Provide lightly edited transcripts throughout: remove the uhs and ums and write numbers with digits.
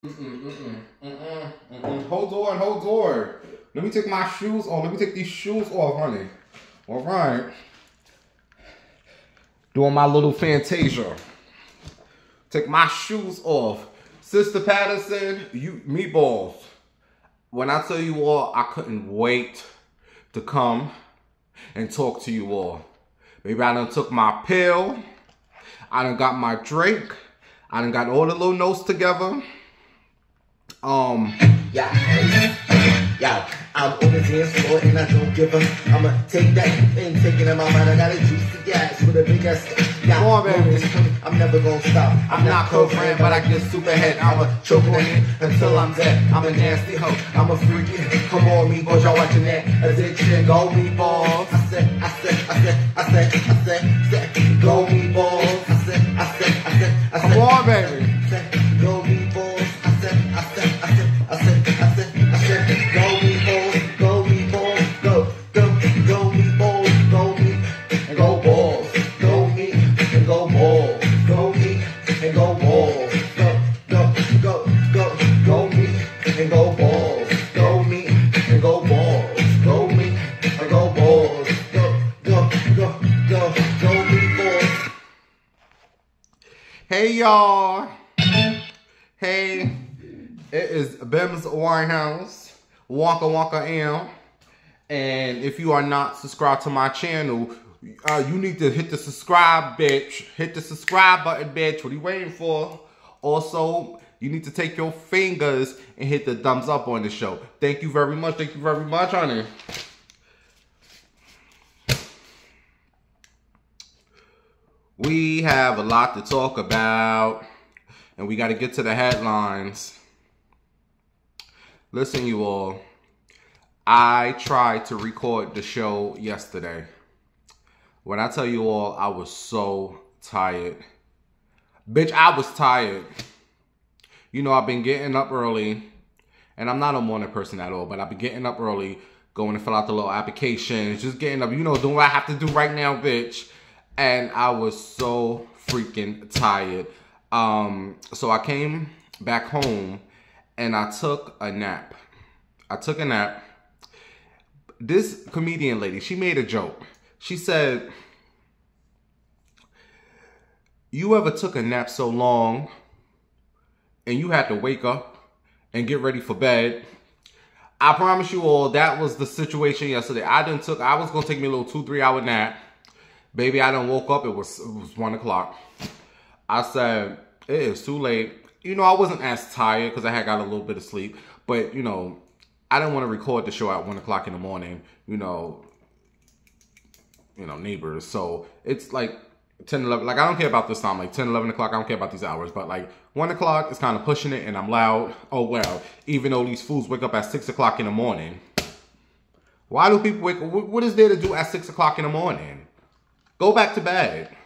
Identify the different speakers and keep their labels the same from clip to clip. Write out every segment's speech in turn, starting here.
Speaker 1: Hold on, hold on. Let me take my shoes off. Let me take these shoes off, honey. All right. Doing my little Fantasia. Take my shoes off. Sister Patterson, you meatballs. When I tell you all, I couldn't wait to come and talk to you all. Maybe I done took my pill. I done got my drink. I done got all the little notes together.
Speaker 2: Yeah, I'm on the dance floor and I don't give up. I'ma take that and take it in my mind. I got a juicy gas with a big ass. Yeah,
Speaker 1: Come on, baby.
Speaker 2: I'm never gonna stop.
Speaker 1: I'm not co-friend, but I get super head. I'ma choke on it until I'm dead. I'm a nasty hoe. I'm a freaky.
Speaker 2: Come on, meatballs, y'all watching that addiction. Go meatballs. I said, go meatballs. I said,
Speaker 1: Come on, baby.
Speaker 2: go meatballs. I said, go meatballs, go meatballs, go meatballs, go meat and go balls, go meat and go balls, go meat and go balls, go meat and go balls, go meat and go balls, go meat and go balls, go meatballs.
Speaker 1: Hey, y'all. Hey. It is Bim's Winehouse, Wonka M. And if you are not subscribed to my channel, you need to hit the subscribe, bitch. Hit the subscribe button, bitch. What are you waiting for? Also, you need to take your fingers and hit the thumbs up on the show. Thank you very much. Thank you very much, honey. We have a lot to talk about, and we got to get to the headlines. Listen, you all, I tried to record the show yesterday. When I tell you all, I was so tired. Bitch, I was tired. You know, I've been getting up early, and I'm not a morning person at all, but I've been getting up early, going to fill out the little applications, just getting up, you know, doing what I have to do right now, bitch. And I was so freaking tired. So I came back home, and I took a nap. This comedian lady, she made a joke. She said, you ever took a nap so long and you had to wake up and get ready for bed? I promise you all, that was the situation yesterday. I was going to take me a little 2-3 hour nap. Baby, I done woke up. It was 1 o'clock. I said, it is too late. You know, I wasn't as tired because I had got a little bit of sleep. But, you know, I didn't want to record the show at 1 o'clock in the morning. You know, neighbors. So it's like 10, 11. Like, I don't care about this time. Like 10, 11 o'clock, I don't care about these hours. But like 1 o'clock is kind of pushing it and I'm loud. Oh, well. Even though these fools wake up at 6 o'clock in the morning. Why do people wake up? What is there to do at 6 o'clock in the morning? Go back to bed.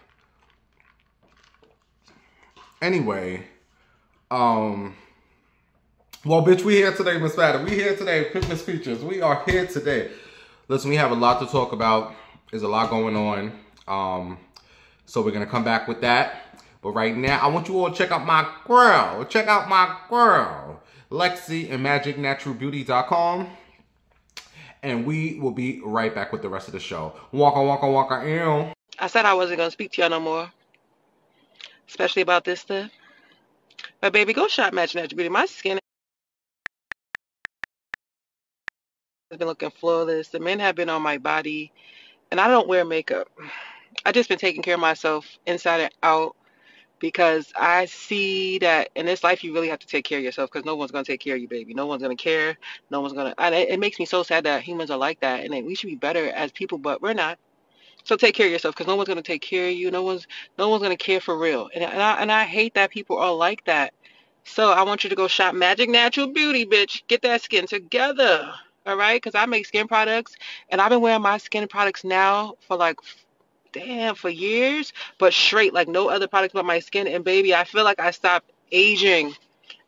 Speaker 1: Anyway. Well, bitch, we here today, Miss Fatter. We here today, Miss Features. We are here today. Listen, we have a lot to talk about. There's a lot going on. So we're going to come back with that. But right now, I want you all to check out my girl. Check out my girl, Lexi and magicnaturalbeauty.com. And we will be right back with the rest of the show. Wonka, ew.
Speaker 3: I said I wasn't going to speak to y'all no more. Especially about this stuff. But baby, go shop Magic Natural Beauty. My skin has been looking flawless. The men have been on my body. And I don't wear makeup. I just been taking care of myself inside and out. Because I see that in this life, you really have to take care of yourself. Because no one's going to take care of you, baby. No one's going to care. No one's going to. And it makes me so sad that humans are like that. And we should be better as people, but we're not. So take care of yourself, because no one's going to take care of you. No one's going to care for real. And I hate that people are like that. So I want you to go shop Magic Natural Beauty, bitch. Get that skin together. All right? Because I make skin products. And I've been wearing my skin products now for like, damn, for years. But straight, like no other products but my skin. And baby, I feel like I stopped aging.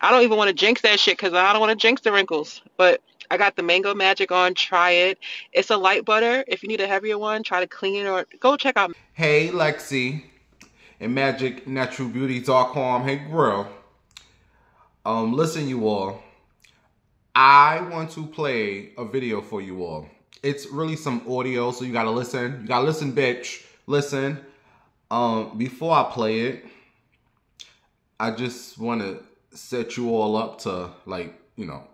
Speaker 3: I don't even want to jinx that shit because I don't want to jinx the wrinkles. But I got the Mango Magic on. Try it. It's a light butter. If you need a heavier one, try to clean it or go check out.
Speaker 1: Hey, Lexi and magicnaturalbeauty.com. Hey, girl. Listen, you all. I want to play a video for you all. It's really some audio, so you gotta listen. You gotta listen, bitch. Listen. Before I play it, I just want to set you all up to, like, you know.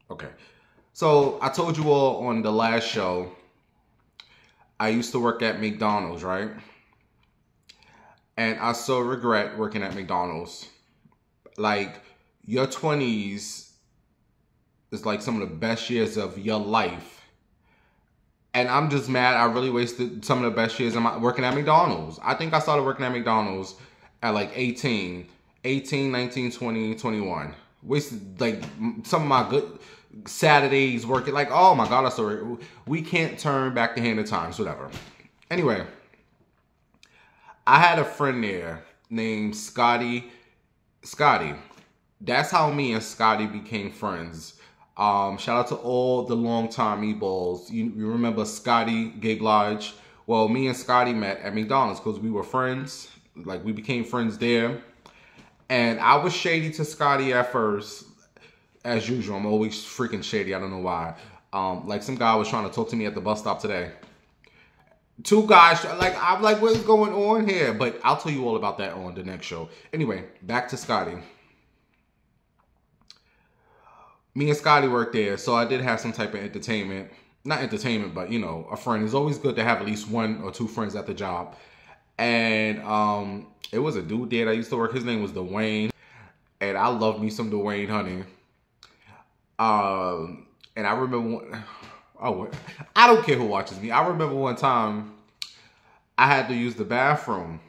Speaker 1: Okay. So I told you all on the last show, I used to work at McDonald's, right? And I so regret working at McDonald's. Like, your 20s is like some of the best years of your life. And I'm just mad I really wasted some of the best years of working at McDonald's. I think I started working at McDonald's at like 18, 19, 20, 21. Wasted like some of my good Saturdays working. Like, oh my God, we can't turn back the hand of times, whatever. Anyway, I had a friend there named Scotty. That's how me and Scotty became friends. Shout out to all the longtime meatballs. You remember Scotty Gig Lodge? Well, me and Scotty met at McDonald's because we were friends. Like, we became friends there. And I was shady to Scotty at first. As usual, I'm always freaking shady. I don't know why. Like, some guy was trying to talk to me at the bus stop today. Two guys, like, I'm like, what is going on here? But I'll tell you all about that on the next show. Anyway, back to Scotty. Me and Scotty worked there, so I did have some type of entertainment. Not entertainment, but, you know, a friend. It's always good to have at least one or two friends at the job. And it was a dude there that used to work. His name was Dwayne. And I love me some Dwayne, honey. And I remember, I don't care who watches me. I remember one time I had to use the bathroom.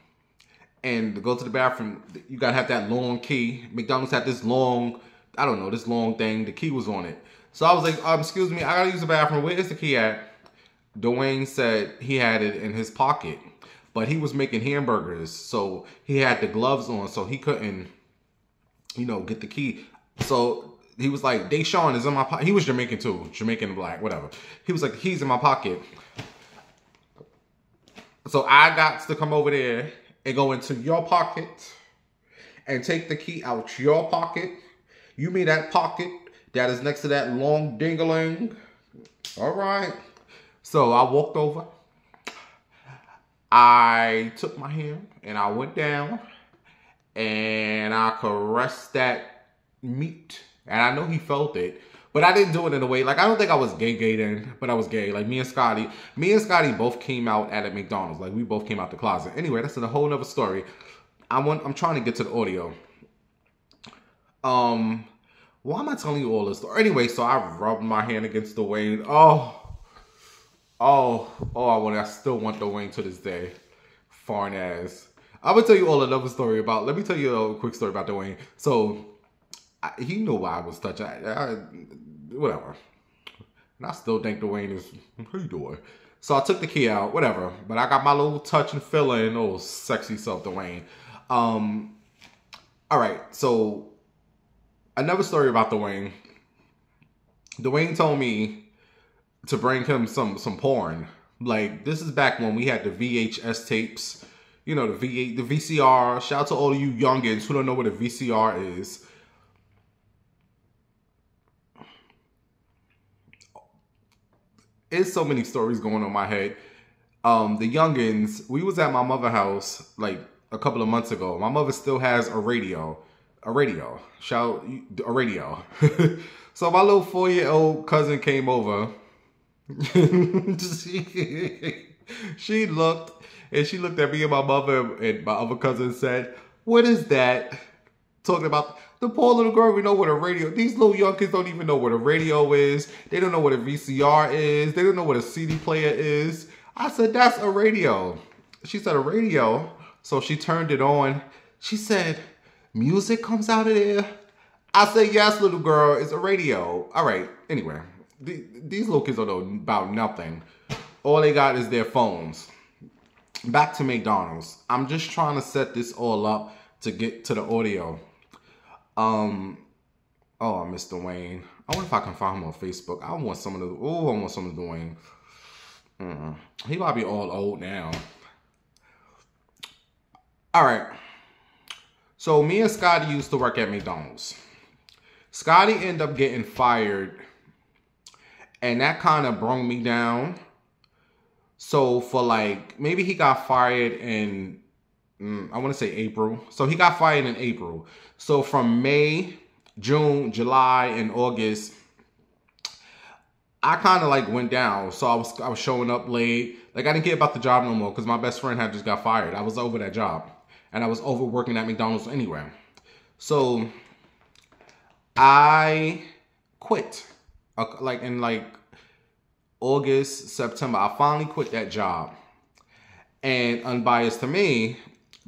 Speaker 1: And to go to the bathroom, you gotta have that long key. McDonald's had this long, I don't know, this long thing. The key was on it. So I was like, excuse me, I gotta use the bathroom. Where is the key at? Dwayne said he had it in his pocket. But he was making hamburgers. So he had the gloves on, so he couldn't, you know, get the key. So he was like, Deshaun is in my pocket. He was Jamaican too. Jamaican black, whatever. He was like, he's in my pocket. So I got to come over there and go into your pocket and take the key out your pocket. You mean that pocket that is next to that long ding-a-ling? All right. So I walked over. I took my hand and I went down and I caressed that meat. And I know he felt it, but I didn't do it in a way. Like, I don't think I was gay then, but I was gay. Like, me and Scotty both came out at a McDonald's. Like, we both came out the closet. Anyway, that's a whole nother story. I'm trying to get to the audio. Why am I telling you all this story? Anyway, so I rubbed my hand against the Wayne. I still want the Wayne to this day. Foreign ass. I'm gonna tell you all another story about. Let me tell you a quick story about the Wayne. So, he knew why I was touching. Whatever. And I still think Dwayne is, how you doing? So I took the key out, whatever. But I got my little touch and feeling, oh, sexy self, Dwayne. All right, so another story about Dwayne. Dwayne told me to bring him some porn. Like, this is back when we had the VHS tapes. You know, the VCR. Shout out to all of you youngins who don't know what a VCR is. There's so many stories going on in my head. The youngins, we was at my mother's house like a couple of months ago. My mother still has a radio. A radio. So my little 4-year-old cousin came over. She looked at me and my mother and my other cousin and said, what is that? Talking about the poor little girl, we know what a radio, these little young kids don't even know what a radio is. They don't know what a VCR is. They don't know what a CD player is. I said, that's a radio. She said, a radio? So she turned it on. She said, music comes out of there? I said, yes, little girl, it's a radio. All right, anyway, these little kids don't know about nothing. All they got is their phones. Back to McDonald's. I'm just trying to set this all up to get to the audio. Oh, Mr. Wayne. I wonder if I can find him on Facebook. I want some of the Wayne. He might be all old now. All right. So me and Scotty used to work at McDonald's. Scotty ended up getting fired, and that kind of brought me down. So for like, maybe he got fired in, I want to say April. So he got fired in April. So from May, June, July, and August, I kind of like went down. So I was showing up late. Like I didn't care about the job no more because my best friend had just got fired. I was over that job. And I was over working at McDonald's anyway. So I quit. Like in like August, September, I finally quit that job. And unbiased to me,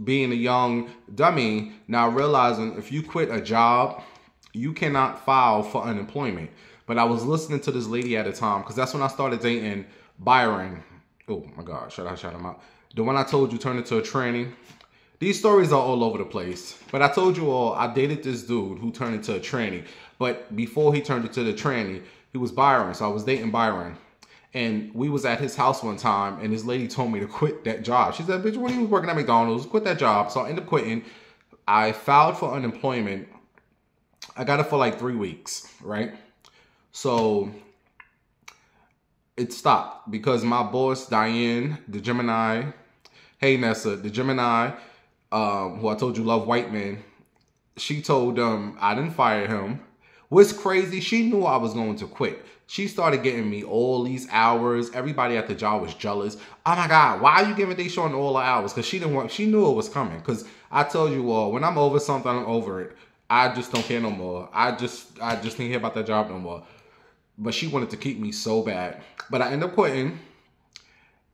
Speaker 1: being a young dummy, now realizing if you quit a job, you cannot file for unemployment. But I was listening to this lady at the time, because that's when I started dating Byron. Oh my God, should I shout him out? The one I told you turned into a tranny. These stories are all over the place. But I told you all, I dated this dude who turned into a tranny. But before he turned into the tranny, he was Byron. So I was dating Byron. And we was at his house one time, and this lady told me to quit that job. She said, bitch, when you was working at McDonald's, quit that job. So I ended up quitting. I filed for unemployment. I got it for like 3 weeks, right? So it stopped because my boss, Diane, the Gemini, hey Nessa, the Gemini, who I told you love white men, she told I didn't fire him. What's crazy, she knew I was going to quit. She started getting me all these hours. Everybody at the job was jealous. Oh my God, why are you giving Deshaun all the hours? Because she knew it was coming. Because I told you all, when I'm over something, I'm over it. I just don't care no more. I just didn't hear about that job no more. But she wanted to keep me so bad. But I ended up quitting.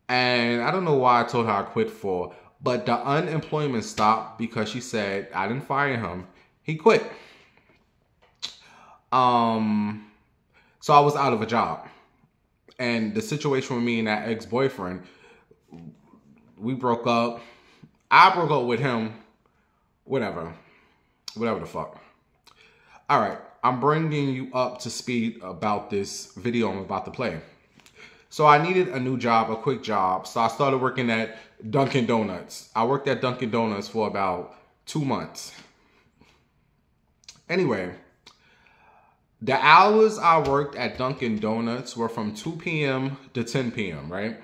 Speaker 1: And I don't know why I told her I quit for. But the unemployment stopped because she said I didn't fire him. He quit. So I was out of a job. And the situation with me and that ex-boyfriend, we broke up. I broke up with him. Whatever the fuck. All right, I'm bringing you up to speed about this video I'm about to play. So I needed a new job, a quick job. So I started working at Dunkin' Donuts. I worked at Dunkin' Donuts for about 2 months. Anyway, the hours I worked at Dunkin' Donuts were from 2 p.m. to 10 p.m., right?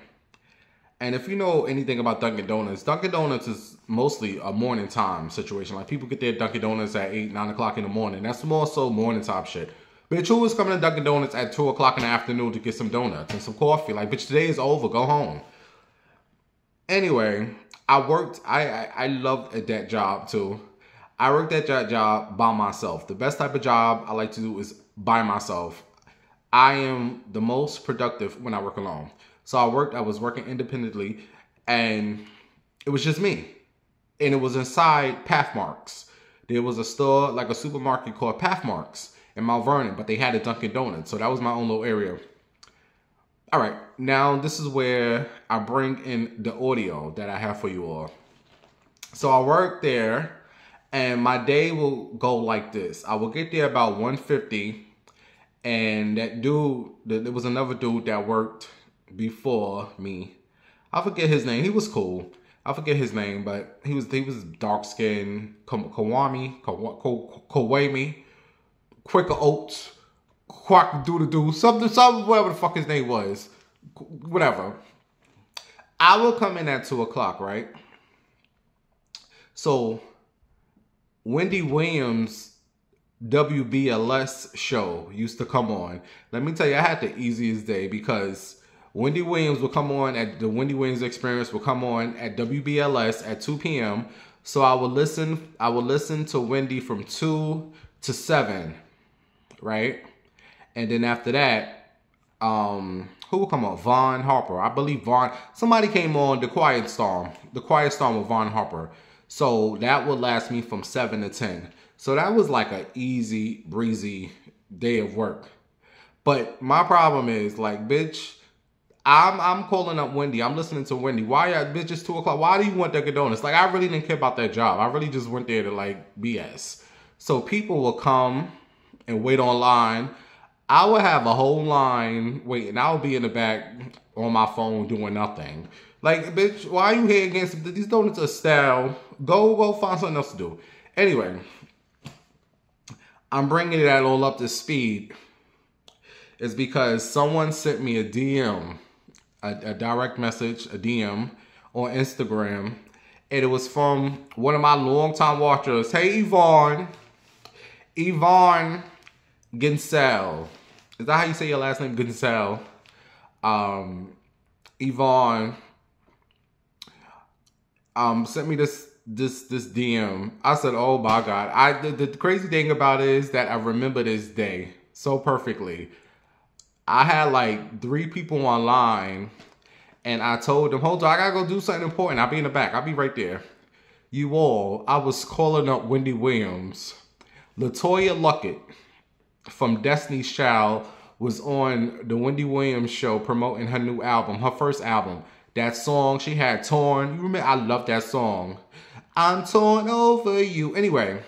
Speaker 1: And if you know anything about Dunkin' Donuts is mostly a morning time situation. Like people get their Dunkin' Donuts at 8, 9 o'clock in the morning. That's more so morning top shit. Bitch, who was coming to Dunkin' Donuts at 2 o'clock in the afternoon to get some donuts and some coffee? Like, bitch, today is over. Go home. Anyway, I worked. I loved that job too. I worked at that job by myself. The best type of job I like to do is by myself. I am the most productive when I work alone. So I was working independently, and it was just me. And it was inside Pathmarks. There was a store, like a supermarket called Pathmarks in Mount Vernon, but they had a Dunkin' Donuts. So that was my own little area. All right, now this is where I bring in the audio that I have for you all. So I worked there, and my day will go like this. I will get there about 1:50, and that dude, there was another dude that worked before me. I forget his name. He was cool. I forget his name, but he was dark skinned. Kawami, Quaker Oats, Quack Doodle-Doo, something, whatever the fuck his name was. Whatever. I will come in at 2 o'clock, right? So Wendy Williams' WBLS show used to come on. Let me tell you, I had the easiest day because Wendy Williams will come on at the Wendy Williams Experience will come on at WBLS at 2 p.m. So I would listen to Wendy from 2 to 7, right? And then after that, who will come on? Vaughn Harper. I believe somebody came on The Quiet Storm with Vaughn Harper. So that would last me from 7 to 10. So that was like an easy breezy day of work. But my problem is, like, bitch, I'm calling up Wendy. I'm listening to Wendy. Why, bitch, it's 2 o'clock. Why do you want Dunkin' Donuts? Like, I really didn't care about that job. I really just went there to, like, BS. So people will come and wait online. I would have a whole line waiting. I would be in the back on my phone doing nothing. Like, bitch, why are you here against these donuts are stale? Go find something else to do. Anyway, I'm bringing that all up to speed is because someone sent me a DM, a direct message, a DM on Instagram, and it was from one of my longtime watchers. Hey, Yvonne Ginsell. Is that how you say your last name, Ginsell? Yvonne sent me this DM. I said, oh my God. The crazy thing about it is that I remember this day so perfectly. I had like 3 people online, and I told them, hold on, I gotta go do something important. I'll be in the back. I'll be right there. You all, I was calling up Wendy Williams. Latoya Luckett from Destiny's Child was on the Wendy Williams show promoting her new album, her first album. That song she had, Torn. You remember? I love that song. I'm torn over you. Anyway,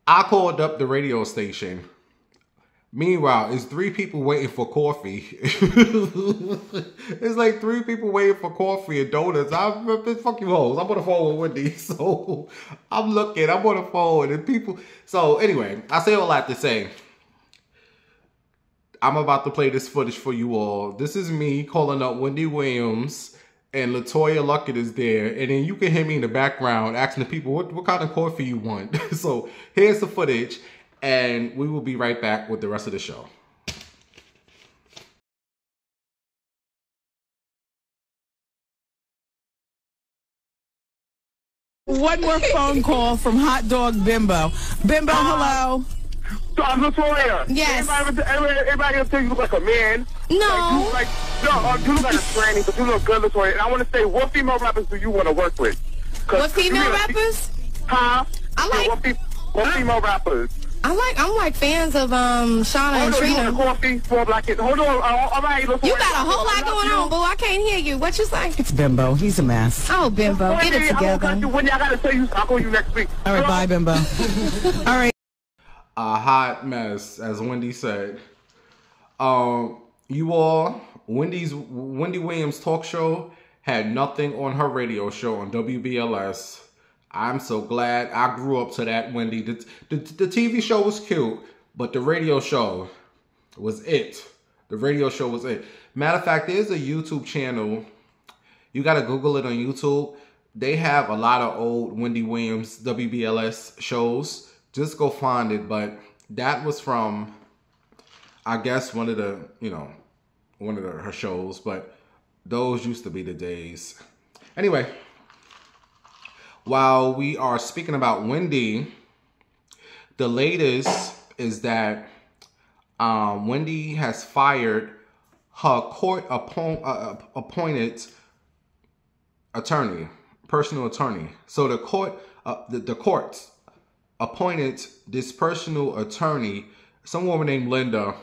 Speaker 1: I called up the radio station. Meanwhile, it's 3 people waiting for coffee. It's like 3 people waiting for coffee and donuts. Fuck you hoes. I'm on the phone with Wendy. So I'm on the phone and people. So anyway, I say all that to say, I'm about to play this footage for you all. This is me calling up Wendy Williams, and Latoya Luckett is there. And then you can hear me in the background asking the people, what kind of coffee you want? So here's the footage. And we will be right back with the rest of the show.
Speaker 4: One more phone call from Hot Dog Bimbo. Bimbo, hello.
Speaker 5: So I'm Latoya.
Speaker 4: Yes.
Speaker 5: Everybody else tell you look like a man.
Speaker 4: No.
Speaker 5: You look like a tranny, but you look good, Latoya. And I want to say, what female rappers do you want to work with?
Speaker 4: What female rappers?
Speaker 5: Huh?
Speaker 4: I like.
Speaker 5: What female rappers?
Speaker 4: I'm like fans of Shauna and Trina.
Speaker 5: Coffee for black kids. Hold on. All right, Latoya.
Speaker 4: You got a whole lot going on, boo. I can't hear you. What you say?
Speaker 6: It's Bimbo. He's a mess.
Speaker 4: Oh, Bimbo, get it together.
Speaker 5: I gotta tell you, I'll call you next week.
Speaker 6: All right, bye, Bimbo. All right.
Speaker 1: A hot mess, as Wendy said. You all, Wendy Williams talk show had nothing on her radio show on WBLS. I'm so glad I grew up to that, Wendy. The TV show was cute, but the radio show was it. The radio show was it. Matter of fact, there's a YouTube channel. You got to Google it on YouTube. They have a lot of old Wendy Williams WBLS shows. Just go find it. But that was from, I guess, one of her shows. But those used to be the days. Anyway. While we are speaking about Wendy, the latest is that Wendy has fired her court appointed attorney, personal attorney. So the courts appointed this personal attorney, some woman named Linda.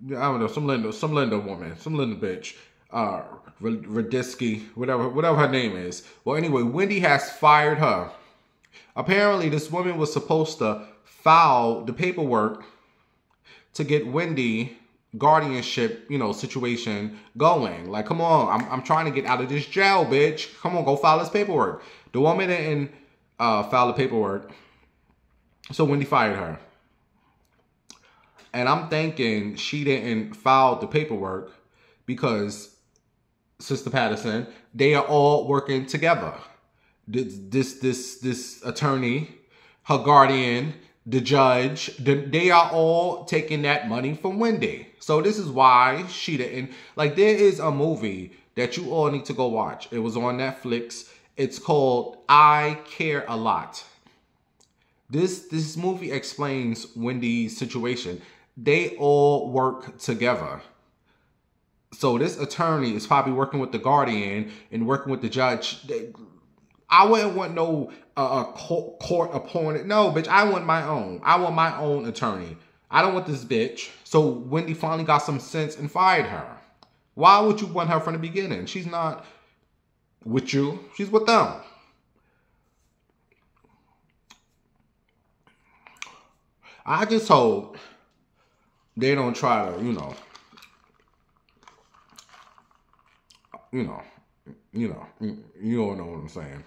Speaker 1: I don't know, some Linda woman, some Linda bitch. Radisky, whatever her name is. Well, anyway, Wendy has fired her. Apparently, this woman was supposed to file the paperwork to get Wendy guardianship, situation going. Like, come on, I'm trying to get out of this jail, bitch. Come on, go file this paperwork. The woman didn't file the paperwork, so Wendy fired her. And I'm thinking she didn't file the paperwork because Sister Patterson, they are all working together. This attorney, her guardian, the judge, they are all taking that money from Wendy. So this is why she didn't. Like, there is a movie that you all need to go watch. It was on Netflix. It's called I Care a Lot. This movie explains Wendy's situation. They all work together. So this attorney is probably working with the guardian and working with the judge. I wouldn't want no court appointed. No, bitch, I want my own. I want my own attorney. I don't want this bitch. So Wendy finally got some sense and fired her. Why would you want her from the beginning? She's not with you. She's with them. I just hope they don't try to, you know all know what I'm saying.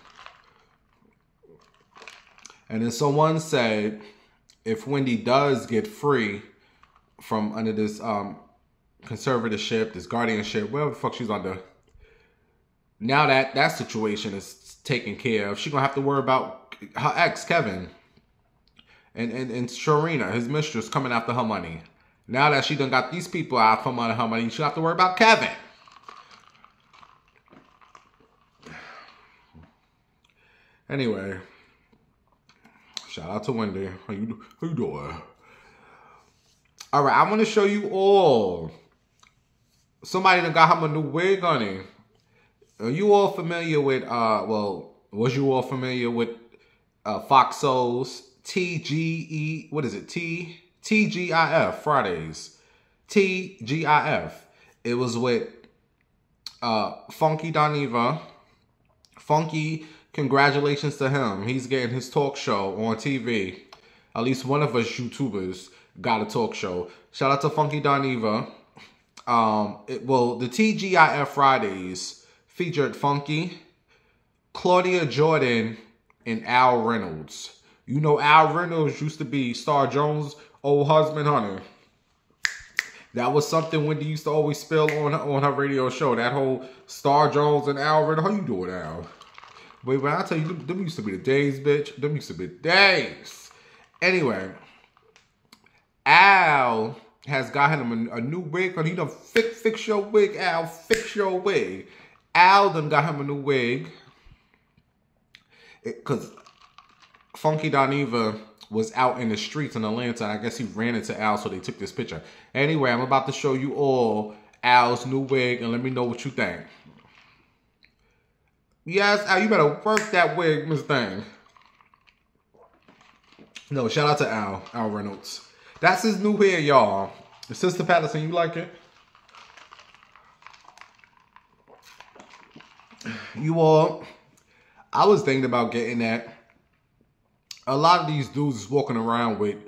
Speaker 1: And then someone said, if Wendy does get free from under this conservatorship, this guardianship, whatever the fuck she's under, now that situation is taken care of, she's gonna have to worry about her ex Kevin and Sharina, his mistress, coming after her money. Now that she done got these people out from under her money, she'll have to worry about Kevin. Anyway, shout out to Wendy. How you doing? All right, I want to show you all. Somebody done got him a new wig, honey. Are you all familiar with, was you all familiar with Fox Soul's TGE, what is it? TGIF Fridays. TGIF. It was with Funky Doniva. Funky, congratulations to him. He's getting his talk show on TV. At least one of us YouTubers got a talk show. Shout out to Funky Doniva. The TGIF Fridays featured Funky, Claudia Jordan, and Al Reynolds. You know Al Reynolds used to be Star Jones' old husband, honey. That was something Wendy used to always spill on her radio show. That whole Star Jones and Al Reynolds. How you doing, Al? But when I tell you, them used to be the days, bitch. Them used to be the days. Anyway, Al has got him a new wig. He done fix your wig, Al. Fix your wig. Al done got him a new wig. Because Funky Doniva was out in the streets in Atlanta. I guess he ran into Al, so they took this picture. Anyway, I'm about to show you all Al's new wig, and let me know what you think. Yes, Al, you better work that wig, Miss Thing. No, shout out to Al Reynolds. That's his new hair, y'all. Sister Patterson, you like it? You all, I was thinking about getting that. A lot of these dudes is walking around with,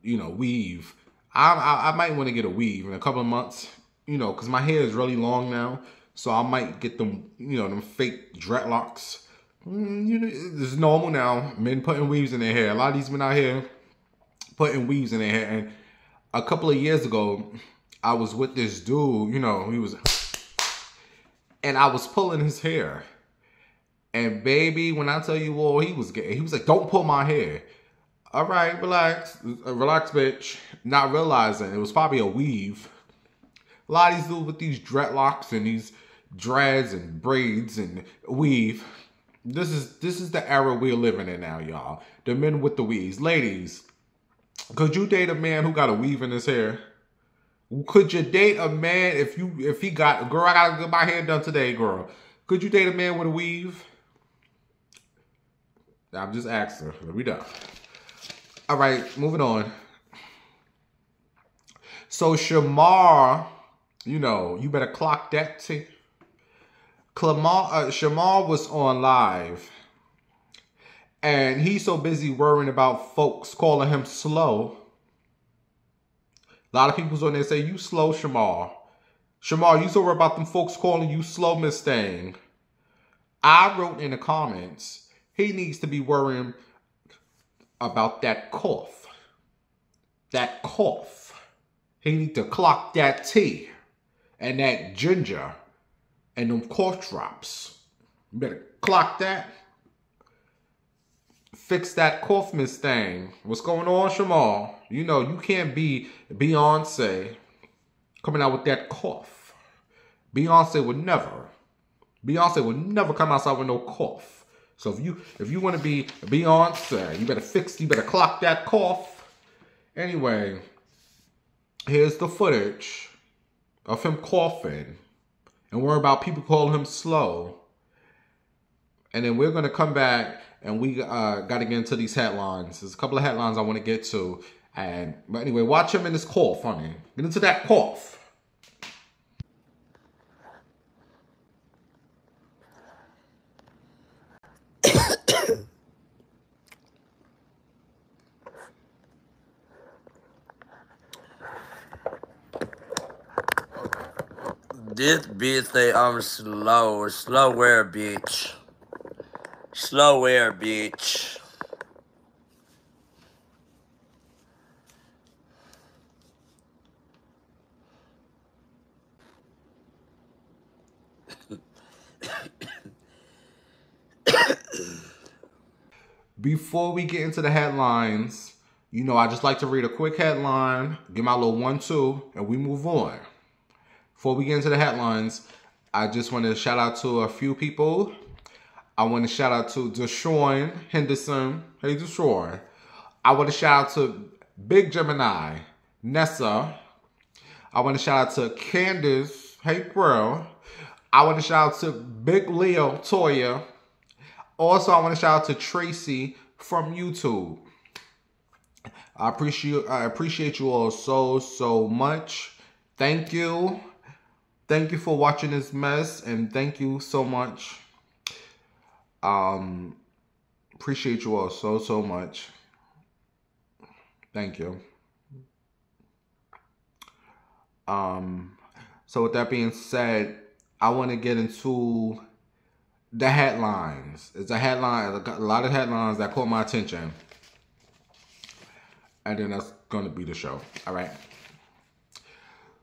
Speaker 1: weave. I might want to get a weave in a couple of months, because my hair is really long now. So I might get them, them fake dreadlocks. It's normal now. Men putting weaves in their hair. A lot of these men out here putting weaves in their hair. And a couple of years ago, I was with this dude, and I was pulling his hair. And baby, when I tell you all, he was like, don't pull my hair. All right, relax. Relax, bitch. Not realizing it was probably a weave. A lot of these dudes with these dreadlocks and these dreads and braids and weave. This is the era we're living in now, y'all. The men with the weaves. Ladies, could you date a man who got a weave in his hair? Could you date a man if he got, girl, I gotta get my hair done today, girl. Could you date a man with a weave? I'm just asking. We done. All right, moving on. So Shamar, you better clock that too. Shamar was on live, and he's so busy worrying about folks calling him slow. A lot of people's on there say, you slow, Shamar. Shamar, you so worried about them folks calling you slow, Miss Thing. I wrote in the comments, he needs to be worrying about that cough. That cough. He need to clock that tea and that ginger and them cough drops. You better clock that. Fix that cough, Miss Thing. What's going on, Shamar? You can't be Beyonce coming out with that cough. Beyonce would never come outside with no cough. So if you want to be Beyonce, you better clock that cough. Anyway, here's the footage of him coughing and worry about people calling him slow. And then we're going to come back and we got to get into these headlines. There's a couple of headlines I want to get to. But anyway, watch him in his cough, honey. Get into that cough.
Speaker 7: This bitch say I'm slow. Slower, bitch. Slower, bitch.
Speaker 1: Before we get into the headlines, you know, I just like to read a quick headline, give my little 1-2, and we move on. Before we get into the headlines, I just want to shout out to a few people. I want to shout out to Deshaun Henderson. Hey, Deshaun. I want to shout out to Big Gemini, Nessa. I want to shout out to Candace. Hey, girl. I want to shout out to Big Leo, Toya. Also, I want to shout out to Tracy from YouTube. I appreciate you all so much. Thank you. Thank you for watching this mess, and thank you so much. Appreciate you all so much. Thank you. So with that being said, I want to get into the headlines. It's a lot of headlines that caught my attention. And then that's going to be the show. All right.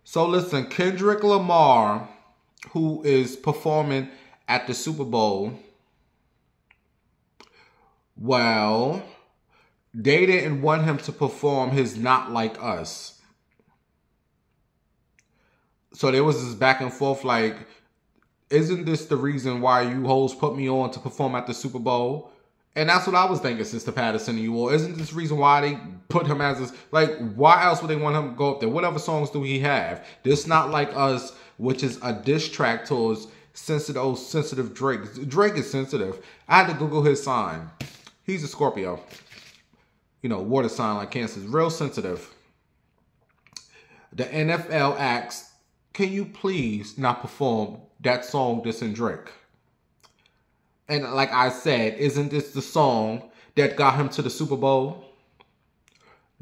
Speaker 1: So listen, Kendrick Lamar, who is performing at the Super Bowl, well, they didn't want him to perform his Not Like Us. So there was this back and forth like, isn't this the reason why you hoes put me on to perform at the Super Bowl? And that's what I was thinking, Sister Patterson and you all. Isn't this the reason why they put him as this? Like, why else would they want him to go up there? Whatever songs do he have? This Not Like Us, which is a diss track towards sensitive Drake. Drake is sensitive. I had to Google his sign. He's a Scorpio. You know, water sign like Cancer. Real sensitive. The NFL asks, can you please not perform that song dissing Drake? And like I said, isn't this the song that got him to the Super Bowl?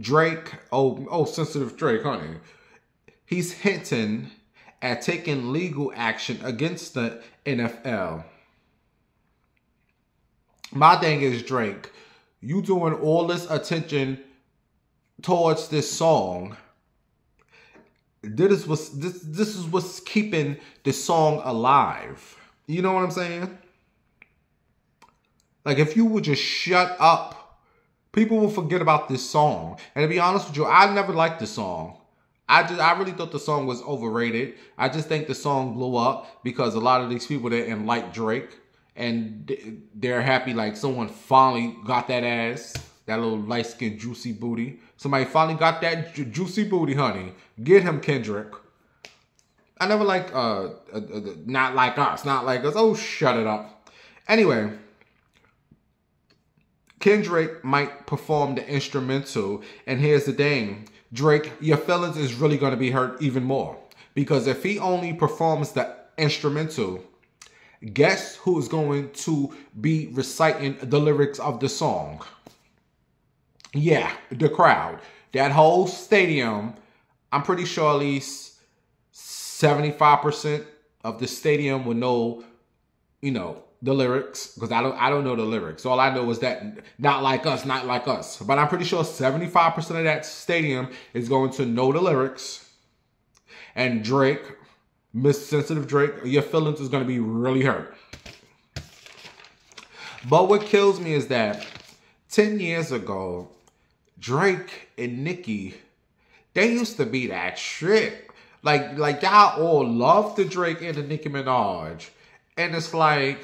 Speaker 1: Drake, oh, sensitive Drake, honey. He's hinting at taking legal action against the NFL. My thing is, Drake, you doing all this attention towards this song. This is what's keeping the song alive. You know what I'm saying? Like, if you would just shut up, people will forget about this song. And to be honest with you, I never liked this song. I really thought the song was overrated. I just think the song blew up because a lot of these people didn't like Drake. And they're happy like someone finally got that ass. That little light-skinned juicy booty. Somebody finally got that juicy booty, honey. Get him, Kendrick. I never liked Not Like Us. Not Like Us. Oh, shut it up. Anyway, Kendrick might perform the instrumental. And here's the thing. Drake, your feelings is really going to be hurt even more. Because if he only performs the instrumental, guess who is going to be reciting the lyrics of the song? Yeah, the crowd. That whole stadium, I'm pretty sure at least 75% of the stadium will know, you know, the lyrics. Because I don't know the lyrics. All I know is that Not Like Us, Not Like Us. But I'm pretty sure 75% of that stadium is going to know the lyrics. And Drake, Miss Sensitive Drake, your feelings is going to be really hurt. But what kills me is that 10 years ago, Drake and Nicki, they used to be that shit. Like y'all all love the Drake and the Nicki Minaj. And it's like,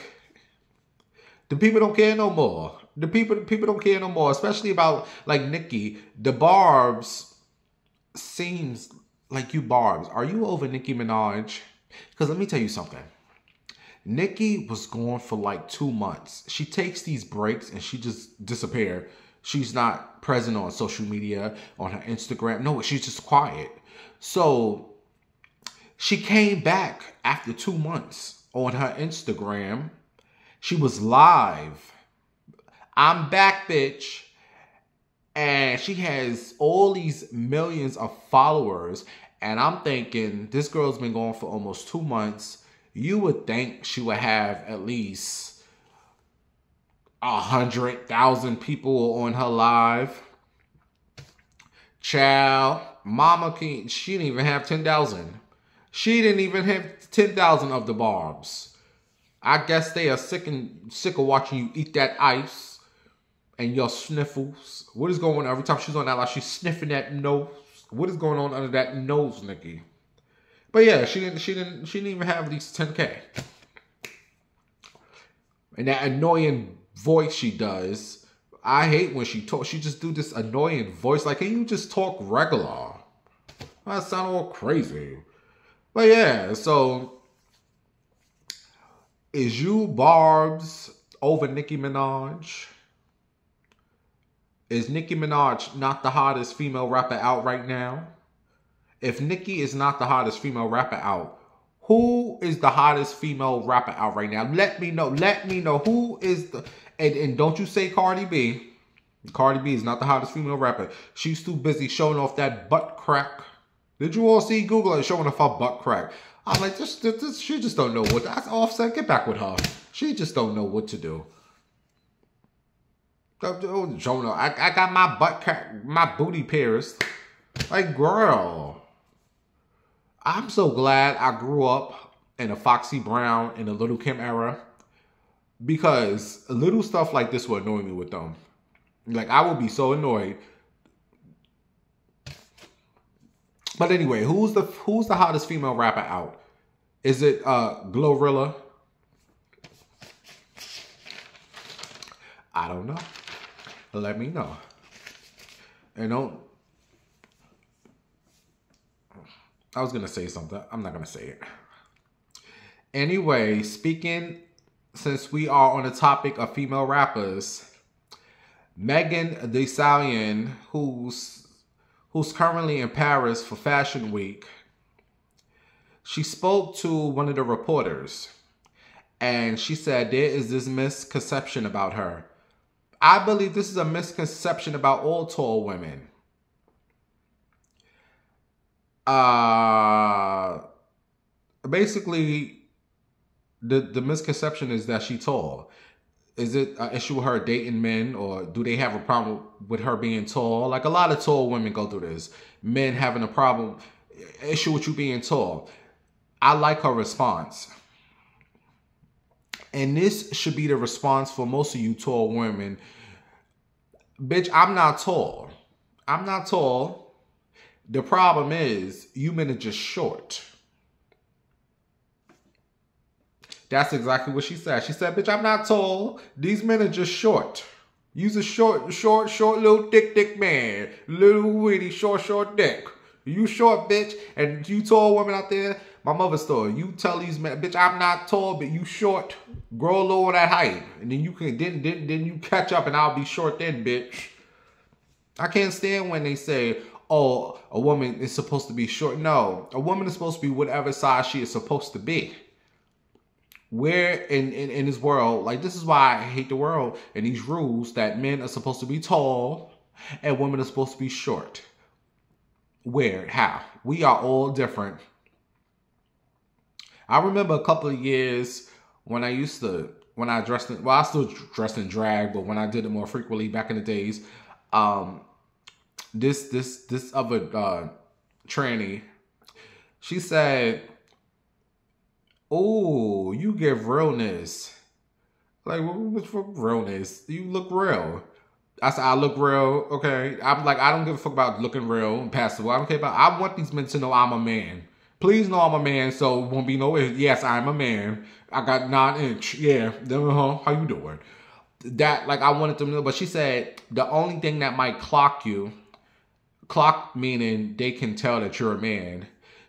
Speaker 1: the people don't care no more. The people don't care no more, especially about like Nicki. The Barbs seems like you Barbs. Are you over Nicki Minaj? Because let me tell you something. Nicki was gone for like 2 months. She takes these breaks and she just disappears. She's not present on social media, on her Instagram. No, she's just quiet. So she came back after 2 months on her Instagram. She was live. I'm back, bitch. And she has all these millions of followers. And I'm thinking, this girl's been gone for almost 2 months. You would think she would have at least 100,000 people on her live. Child, Mama, she didn't even have 10,000. She didn't even have 10,000 of the Barbs. I guess they are sick of watching you eat that ice. and your sniffles. What is going on? Every time she's on that, like she's sniffing that nose. What is going on under that nose, Nicki? But yeah, she didn't even have these 10K. And that annoying voice she does, I hate when she talks. She just do this annoying voice. Like, can you just talk regular? That sound all crazy. But yeah, so is you Barb's over Nicki Minaj? Is Nicki Minaj not the hottest female rapper out right now? If Nicki is not the hottest female rapper out, who is the hottest female rapper out right now? Let me know. Let me know who is the... And don't you say Cardi B. Cardi B is not the hottest female rapper. She's too busy showing off that butt crack. Did you all see Google it showing off her butt crack? I'm like, she just don't know what... That's Offset. Get back with her. She just don't know what to do. Showing off. I got my butt crack, my booty pierced. Like, girl... I'm so glad I grew up in a Foxy Brown and a Little Kim era, because little stuff like this will annoy me with them. Like, I would be so annoyed. But anyway, who's the hottest female rapper out? Is it Glorilla? I don't know. Let me know. And don't... I was going to say something. I'm not going to say it. Anyway, since we are on the topic of female rappers, Megan Thee Stallion, who's currently in Paris for Fashion Week, she spoke to one of the reporters, and she said there is this misconception about her. I believe this is a misconception about all tall women. Basically, the misconception is that she's tall. Is it an issue with her dating men, or do they have a problem with her being tall? Like, a lot of tall women go through this. Men having a problem, issue with you being tall. I like her response. And this should be the response for most of you tall women. Bitch, I'm not tall. I'm not tall. The problem is, you men are just short. That's exactly what she said. She said, bitch, I'm not tall. These men are just short. You's a short, little dick man. Little witty, short dick. You short, bitch. And you tall women out there, my mother's story. You tell these men, bitch, I'm not tall, but you short. Grow a little of that height. And then you can, then you catch up and I'll be short then, bitch. I can't stand when they say, oh, a woman is supposed to be short. No, a woman is supposed to be whatever size she is supposed to be. Where in this world, like, this is why I hate the world and these rules that men are supposed to be tall and women are supposed to be short. Where? How? We are all different. I remember a couple of years when I dressed in, well, I still dressed in drag, but when I did it more frequently back in the days, this other tranny, she said, oh, you give realness. Like, what's for realness? You look real. I said, I look real. Okay. I'm like, I don't give a fuck about looking real and passable. I don't care about, I want these men to know I'm a man. Please know I'm a man, so it won't be no, yes, I'm a man. I got 9-inch. Yeah. How you doing? That, like, I wanted them to know. But she said, the only thing that might clock you, clock meaning they can tell that you're a man,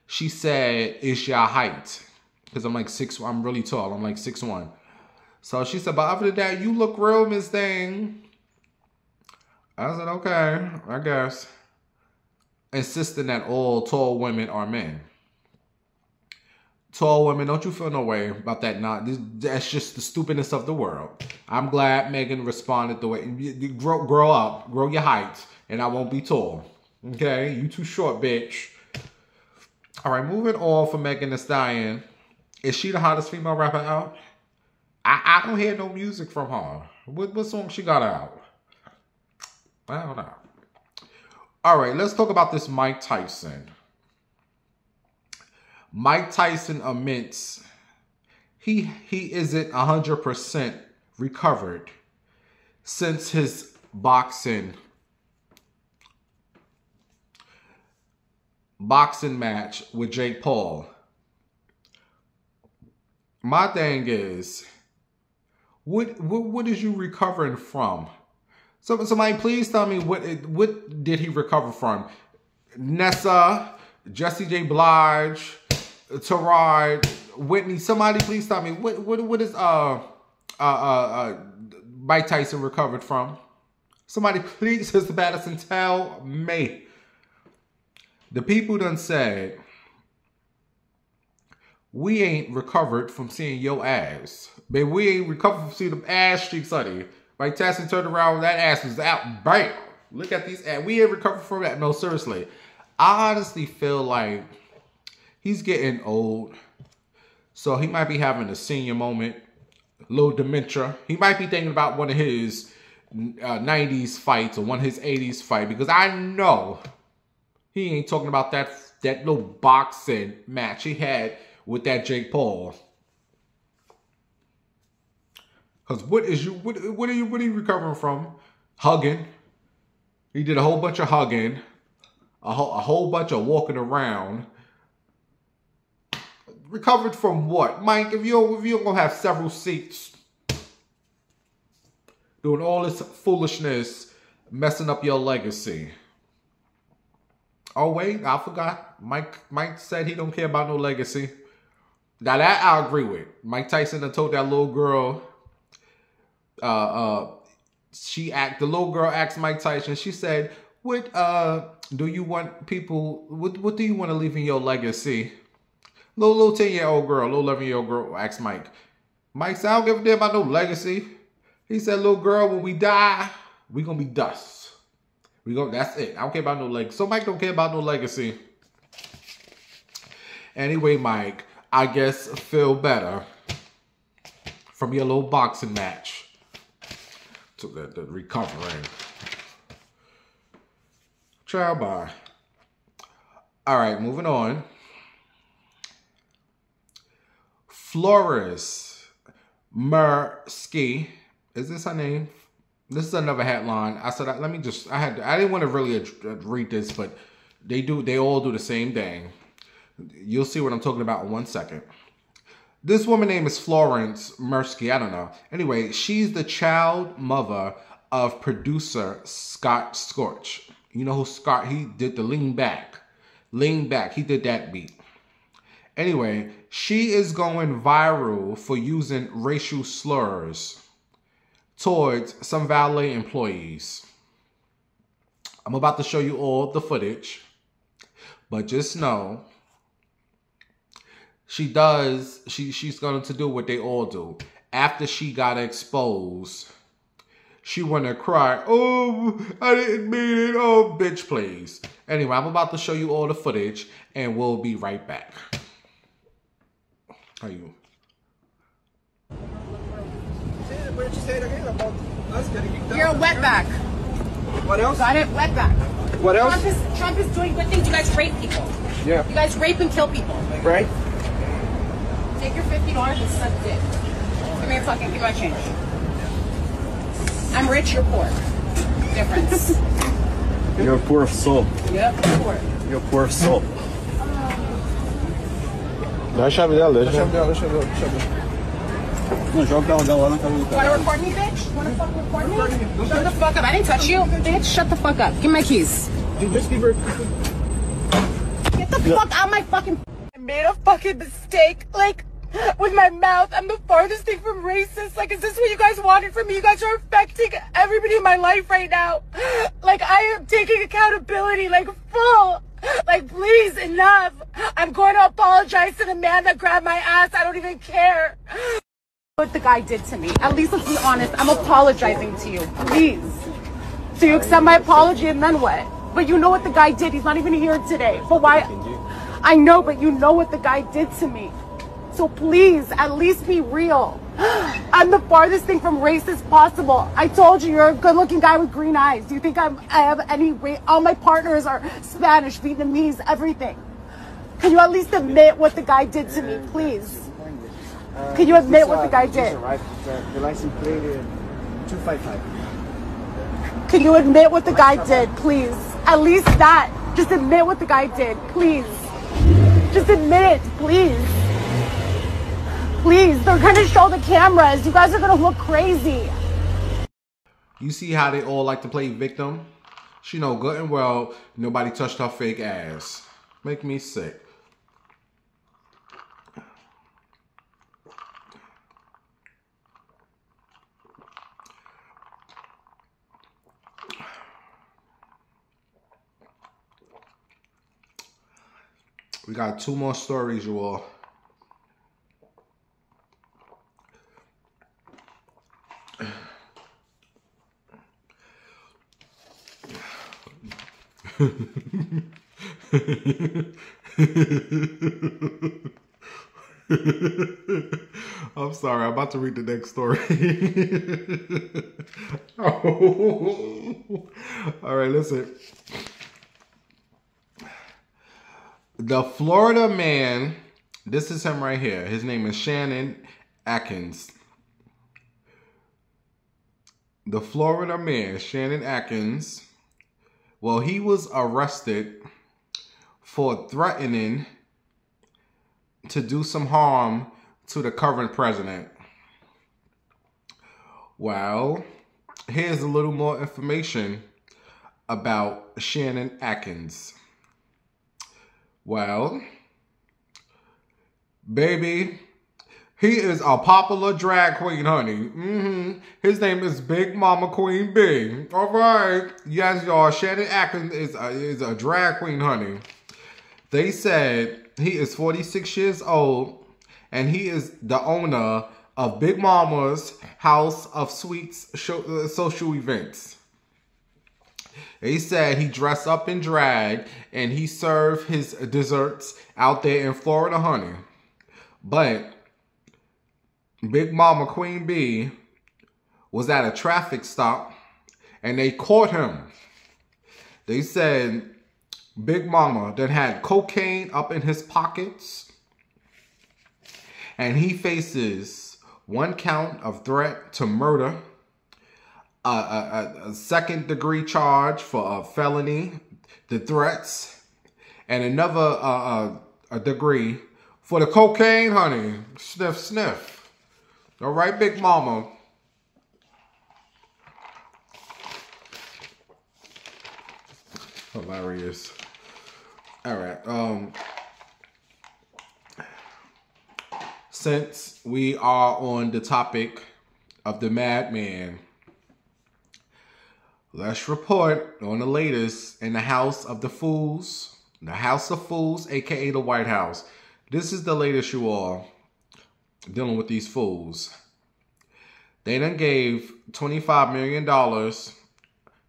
Speaker 1: she said, is your height. Because I'm like 6'1", I'm really tall. I'm like 6'1". So she said, but other than that, you look real, Miss Thing. I said, okay, I guess. Insisting that all tall women are men. Tall women, don't you feel no way about that. That's just the stupidness of the world. I'm glad Megan responded the way. Grow up, grow your height, and I won't be tall. Okay? You too short, bitch. All right, moving on for Megan Thee Stallion. Is she the hottest female rapper out? I don't hear no music from her. What song she got out? I don't know. All right, let's talk about this Mike Tyson. Mike Tyson admits he isn't 100% recovered since his boxing match with Jake Paul. My thing is, what is you recovering from? Somebody please tell me what did he recover from? Nessa, Jesse J. Blige, Tarad, Whitney. Somebody please tell me what is Mike Tyson recovered from? Somebody please, Sister Madison, tell me. The people done said, we ain't recovered from seeing your ass. Baby, we ain't recovered from seeing them ass streaks, honey. Mike Tyson turned around, that ass was out. Bam! Look at these ass. We ain't recovered from that. No, seriously. I honestly feel like he's getting old. So he might be having a senior moment. A little dementia. He might be thinking about one of his 90s fights or one of his 80s fights. Because I know he ain't talking about that little boxing match he had with that Jake Paul. Because what are you recovering from? Hugging. He did a whole bunch of hugging. A whole bunch of walking around. Recovered from what? Mike, if you're gonna have several seats doing all this foolishness, messing up your legacy. Oh wait, I forgot. Mike said he don't care about no legacy. Now that I agree with. Mike Tyson done told that little girl, the little girl asked Mike Tyson, she said, what do you want people, what do you want to leave in your legacy? Little 10-year-old girl, little 11-year-old girl asked Mike. Mike said, I don't give a damn about no legacy. He said, little girl, when we die, we gonna be dust. That's it. I don't care about no legacy. So Mike don't care about no legacy. Anyway, Mike, I guess feel better from your little boxing match to the recovering. Ciao, bye. All right, moving on. Flores Mursky, is this her name? This is another headline. I said, I didn't want to really read this, but they all do the same thing. You'll see what I'm talking about in 1 second. This woman name is Florence Mursky. I don't know. Anyway, she's the child mother of producer Scott Scorch. You know who Scott? He did the Lean Back. Lean Back. He did that beat. Anyway, she is going viral for using racial slurs towards some valet employees. I'm about to show you all the footage, but just know she's going to do what they all do. After she got exposed, she wanted to cry, oh, I didn't mean it, oh, bitch, please. Anyway, I'm about to show you all the footage, and we'll be right back. How you?
Speaker 2: Why don't you say it again about us getting kicked out?
Speaker 8: You're a wetback.
Speaker 2: What else?
Speaker 8: Got it? Wetback.
Speaker 2: What else?
Speaker 8: Trump is doing good things. You guys rape people.
Speaker 2: Yeah.
Speaker 8: You guys rape and kill people.
Speaker 2: Right?
Speaker 8: Take your $50 and suck dick. Give me your fucking, give my change. I'm rich, you're poor. Difference.
Speaker 9: You're poor of soul.
Speaker 8: Yep, poor.
Speaker 9: You're poor of soul.
Speaker 5: Dá a chave dela, deixa.
Speaker 9: Não, joga ela lá na casa do cara.
Speaker 8: Wanna record me, bitch? Wanna fucking record me? Shut the fuck up. I didn't touch you, bitch. Shut the fuck up. Give me my keys.
Speaker 2: Just give her.
Speaker 8: Get the fuck out of my fucking... I made a fucking mistake. Like, with my mouth. I'm the farthest thing from racist. Like, is this what you guys wanted from me? You guys are affecting everybody in my life right now. Like, I am taking accountability, like, full. Like, please, enough. I'm going to apologize to the man that grabbed my ass. I don't even care what the guy did to me. At least let's be honest. I'm apologizing to you. Please. So you accept my apology and then what? But you know what the guy did. He's not even here today. But why? I know, but you know what the guy did to me. So please, at least be real. I'm the farthest thing from racist possible. I told you, you're a good-looking guy with green eyes. Do you think I have any race? All my partners are Spanish, Vietnamese, everything. Can you at least admit what the guy did to me, please? Can you admit what the guy did?
Speaker 2: The license plate 255.
Speaker 8: Can you admit what the guy did, please? At least that. Just admit what the guy did, please. Just admit it, please. Please, they're gonna show the cameras. You guys are gonna look crazy.
Speaker 1: You see how they all like to play victim? She know good and well nobody touched her fake ass. Make me sick. We got 2 more stories, you all. I'm sorry, I'm about to read the next story. Oh. All right, listen. The Florida man, this is him right here. His name is Shannon Atkins. The Florida man, Shannon Atkins, well, he was arrested for threatening to do some harm to the current president. Well, here's a little more information about Shannon Atkins. Well, baby, he is a popular drag queen, honey. His name is Big Mama Queen B. All right. Yes, y'all. Shannon Atkins is a drag queen, honey. They said he is 46 years old, and he is the owner of Big Mama's House of Sweets social events. They said he dressed up in drag and he served his desserts out there in Florida, honey. But Big Mama Queen B was at a traffic stop and they caught him. They said Big Mama then had cocaine up in his pockets and he faces 1 count of threat to murder, a 2nd-degree charge for a felony, the threats, and another a degree for the cocaine, honey. Sniff, sniff. All right, Big Mama. Hilarious. All right. Since we are on the topic of the madman, let's report on the latest in the House of the Fools. The House of Fools, aka the White House. This is the latest, you all, dealing with these fools. They done gave $25 million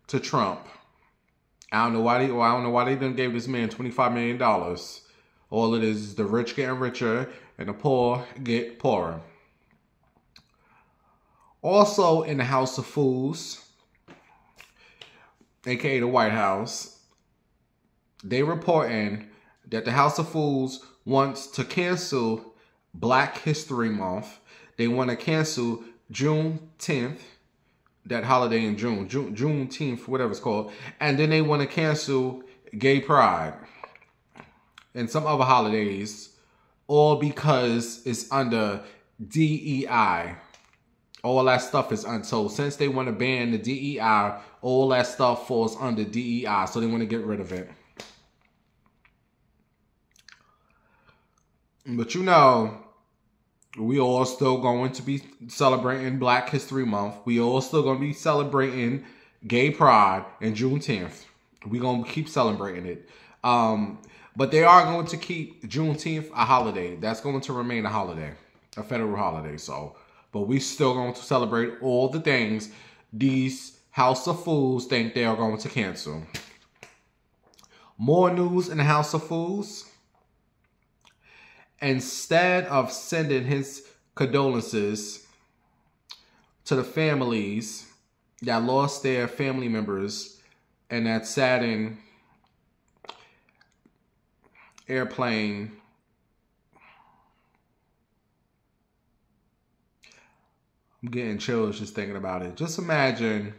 Speaker 1: to Trump. I don't know why they done gave this man $25 million. All it is the rich getting richer and the poor get poorer. Also in the House of Fools, aka the White House, they reporting that the House of Fools wants to cancel Black History Month. They want to cancel Juneteenth, that holiday in June, Juneteenth, whatever it's called. And then they want to cancel Gay Pride and some other holidays, all because it's under DEI. All that stuff is untold. Since they want to ban the DEI, all that stuff falls under DEI, so they want to get rid of it. But you know, we all still going to be celebrating Black History Month. We all still going to be celebrating Gay Pride and Juneteenth. We're going to keep celebrating it. But they are going to keep Juneteenth a holiday. That's going to remain a holiday, a federal holiday. But we still going to celebrate all the things these House of Fools think they are going to cancel. More news in the House of Fools. Instead of sending his condolences to the families that lost their family members in that saddened airplane I'm getting chills just thinking about it. Just imagine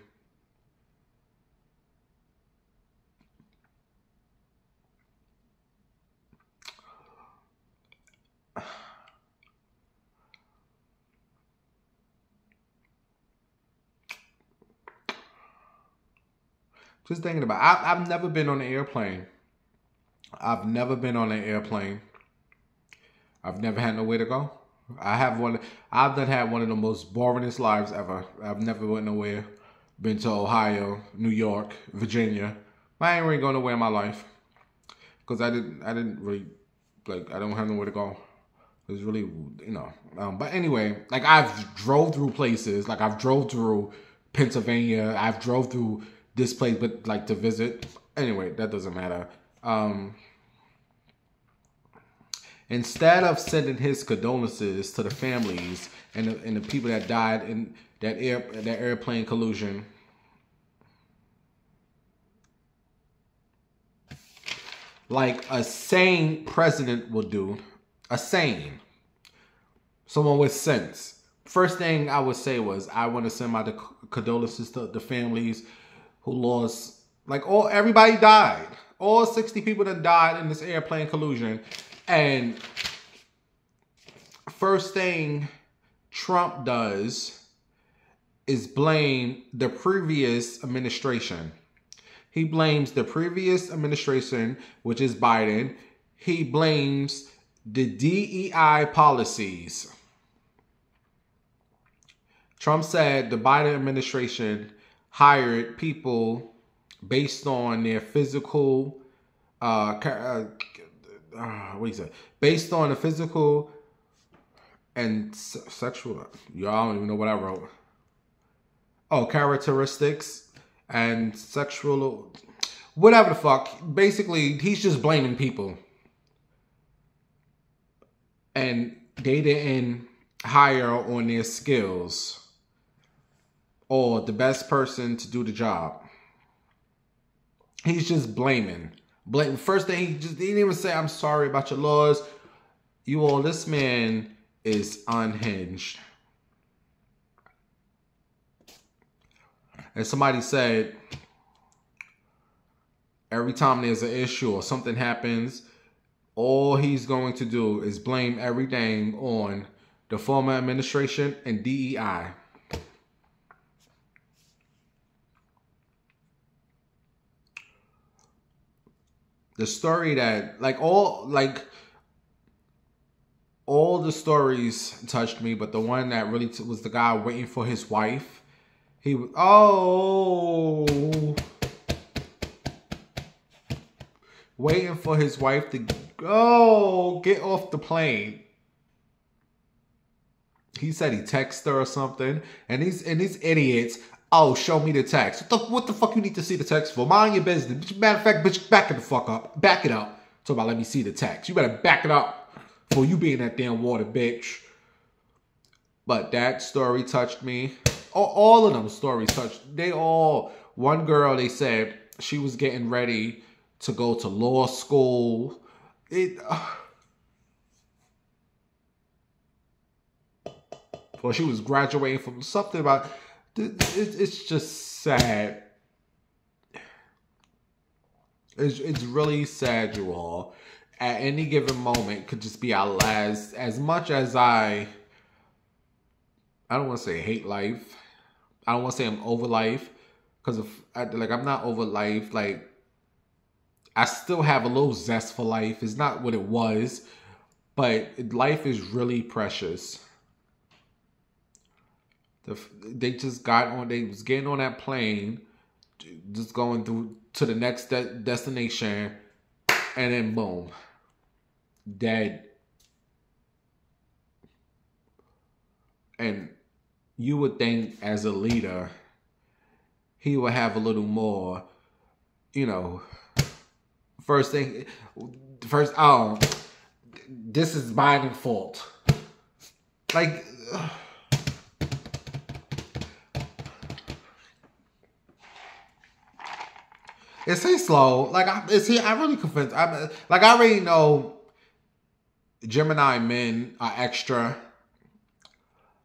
Speaker 1: Just thinking about it. I've never been on an airplane. I've never been on an airplane. I've never had nowhere to go. I've done had one of the most boringest lives ever. I've never went nowhere. Been to Ohio, New York, Virginia. I ain't really going nowhere in my life. Because I didn't really, like, I don't have nowhere to go. It was really, you know. But anyway, like, I've drove through places. Like, I've drove through Pennsylvania. I've drove through this place, but, like, to visit. Anyway, that doesn't matter. Instead of sending his condolences to the families and the people that died in that airplane collision, like a sane president would do, someone with sense. First thing I would say was, I want to send my condolences to the families who lost, like, everybody died. All 60 people that died in this airplane collision. And first thing Trump does is blame the previous administration. He blames the previous administration, which is Biden. He blames the DEI policies. Trump said the Biden administration hired people based on their physical, based on the physical and sexual, y'all don't even know what I wrote. Characteristics and sexual, whatever the fuck. Basically, he's just blaming people. And they didn't hire on their skills or the best person to do the job. He's just blaming. First thing, he didn't even say, I'm sorry about your laws. This man is unhinged. And somebody said, every time there's an issue or something happens, all he's going to do is blame everything on the former administration and DEI. The story that, all the stories touched me, but the one that really was the guy waiting for his wife. He was, waiting for his wife to get off the plane. He said he texted her or something, and these idiots, show me the text. What the fuck you need to see the text for? Mind your business. Matter of fact, bitch, back it the fuck up. Back it up. Talk about let me see the text. You better back it up for you being that damn water, bitch. But that story touched me. All of them stories touched. One girl, they said she was getting ready to go to law school. Or she was graduating from something about. It's just sad. It's really sad, you all. At any given moment could just be our last. As much as I don't want to say hate life. I don't want to say I'm over life. Because I'm not over life. Like, I still have a little zest for life. It's not what it was. But life is really precious. They just got on, they was getting on that plane, just going through to the next destination, and then boom, dead. And you would think as a leader, he would have a little more, this is Biden's fault. Like, is he slow? Like, is he? I really convinced. I already know Gemini men are extra.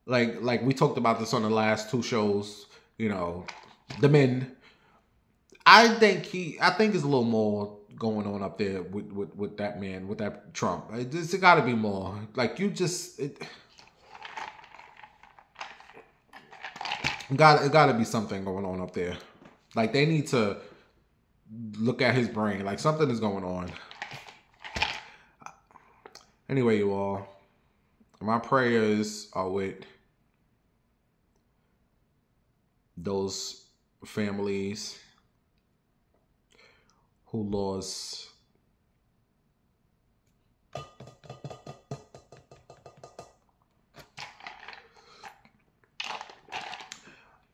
Speaker 1: Like we talked about this on the last two shows. The men. I think there's a little more going on up there with that man, with that Trump. It got to be more. Like, you just. It got to be something going on up there. Like, they need to look at his brain. Like something is going on. Anyway, you all, my prayers are with those families who lost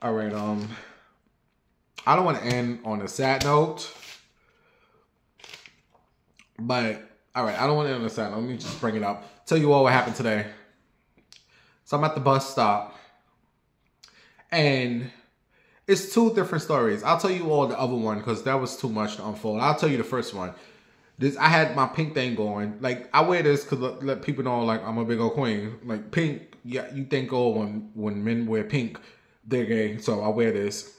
Speaker 1: all right, I don't want to end on a sad note, but all right, I don't want to end on a sad note. Let me just bring it up. Tell you all what happened today. So I'm at the bus stop, and it's two different stories. I'll tell you all the other one because that was too much to unfold. I'll tell you the first one. I had my pink thing going. Like, I wear this because let people know, like, I'm a big old queen. Like, pink, yeah, you think, oh, when men wear pink, they're gay. So I wear this.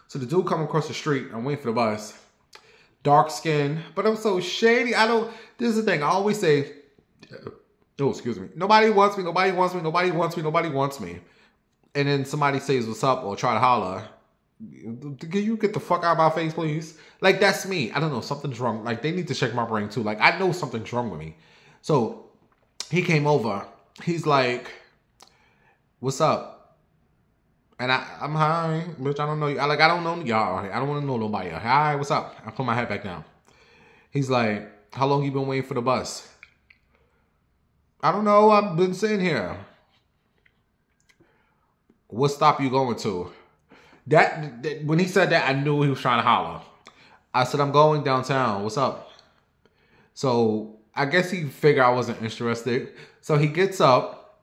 Speaker 1: So the dude coming across the street, I'm waiting for the bus. Dark skin, but I'm so shady. This is the thing. I always say, oh, excuse me. Nobody wants me, nobody wants me, nobody wants me, nobody wants me. And then somebody says, what's up, or try to holler. Can you get the fuck out of my face, please? Like, that's me. I don't know. Something's wrong. Like, they need to check my brain, too. Like, I know something's wrong with me. So, he came over. He's like, what's up? And I'm hi, bitch. I don't know you. I don't know y'all. I don't want to know nobody. Hi, what's up? I put my head back down. He's like, how long you been waiting for the bus? I don't know. I've been sitting here. What stop you going to? That when he said that, I knew he was trying to holler. I said, I'm going downtown. What's up? So I guess he figured I wasn't interested. So he gets up,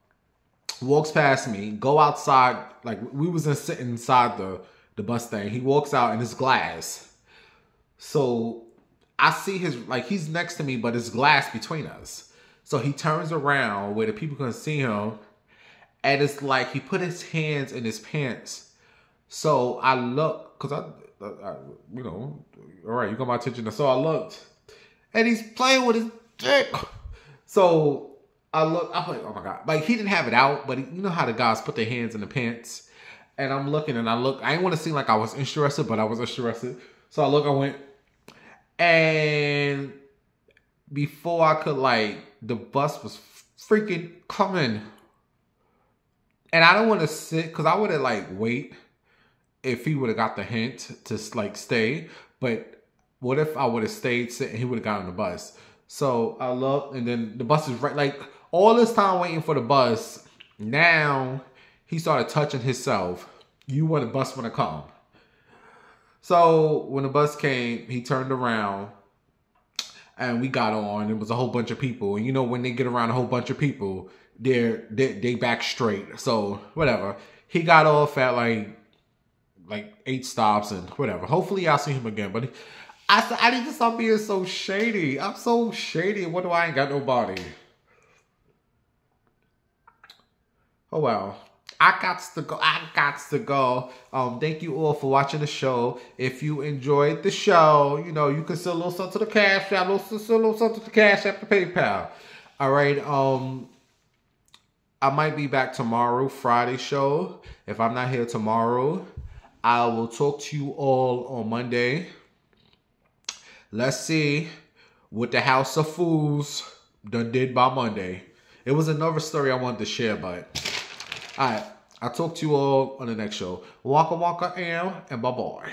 Speaker 1: walks past me, go outside. Like, we was sitting inside the bus thing. He walks out and it's glass. So I see he's next to me, but it's glass between us. So he turns around where the people can see him. And it's like he put his hands in his pants. So I look, because I you know, all right, you got my attention. So I looked, and he's playing with his dick. So I look, I'm like, oh my God. Like, he didn't have it out, but you know how the guys put their hands in the pants. And I'm looking, and I didn't want to seem like I was interested, but I was interested. So I went, and before I could, the bus was freaking coming. And I don't want to sit, because I would have, wait if he would have got the hint to, stay. But what if I would have stayed sitting, he would have gotten on the bus. So I looked, and then the bus is right, all this time waiting for the bus, now he started touching himself. You want the bus when it come. So when the bus came, he turned around, and we got on. It was a whole bunch of people. And you know, when they get around a whole bunch of people, they back straight. So whatever. He got off at like 8 stops and whatever. Hopefully I'll see him again. But I need to stop being so shady. I'm so shady. What do I ain't got nobody? Oh well. I got to go. Thank you all for watching the show. If you enjoyed the show, you know, you can send a little something to the Cash App, the PayPal. All right. I might be back tomorrow, Friday show. If I'm not here tomorrow, I will talk to you all on Monday. Let's see what the House of Fools done did by Monday. It was another story I wanted to share, but all right. I'll talk to you all on the next show. Waka waka and bye-bye.